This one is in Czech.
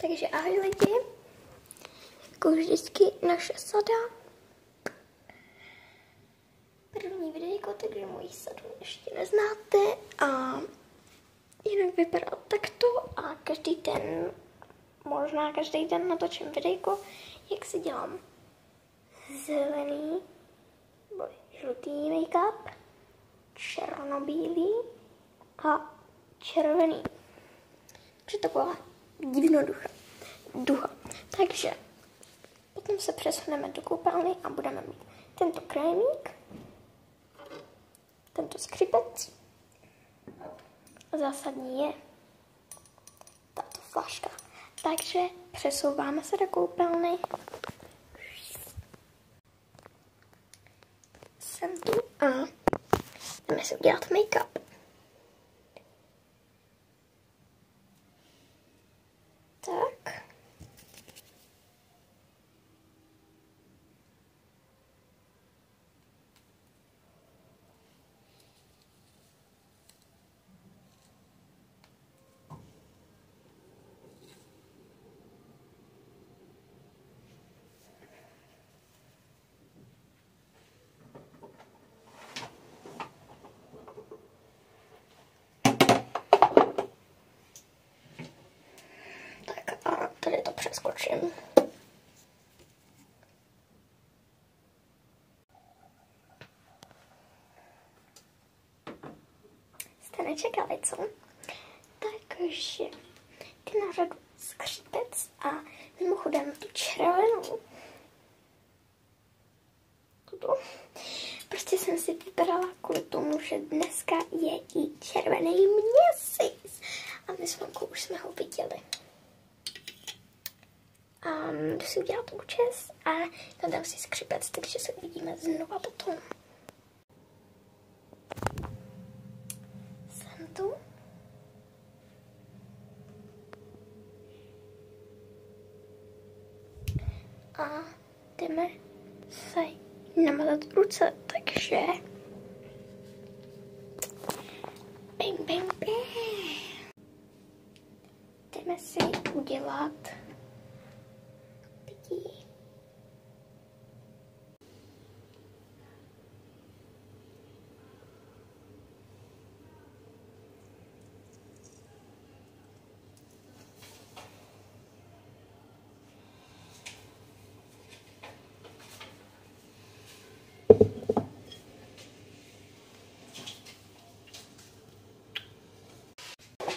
Takže ahoj lidi, jako vždycky naše sada. První videjko, takže moji sadu ještě neznáte a jinak vypadá takto a možná každý den natočím videjko, jak si dělám zelený, nebo žlutý make-up, černobílý a červený. Takže taková duha. Takže potom se přesuneme do koupelny a budeme mít tento krémík, tento skřipec. Zásadní je tato flaška. Takže přesouváme se do koupelny. Jsem tu a jdeme si udělat make-up. Tak. Tady to přeskočím. Jste nečekali, co? Takže ty na řadu skřipec a mimochodem tu červenou. Tuto. Prostě jsem si vybrala kvůli tomu, že dneska je i červený měsíc. A my s mamkou už jsme ho viděli. Jdu si udělat účes a tam dám si skřipec, takže se uvidíme znova potom. Jsem tu. A jdeme se namazat ruce, takže bang, bang, bang. Jdeme si udělat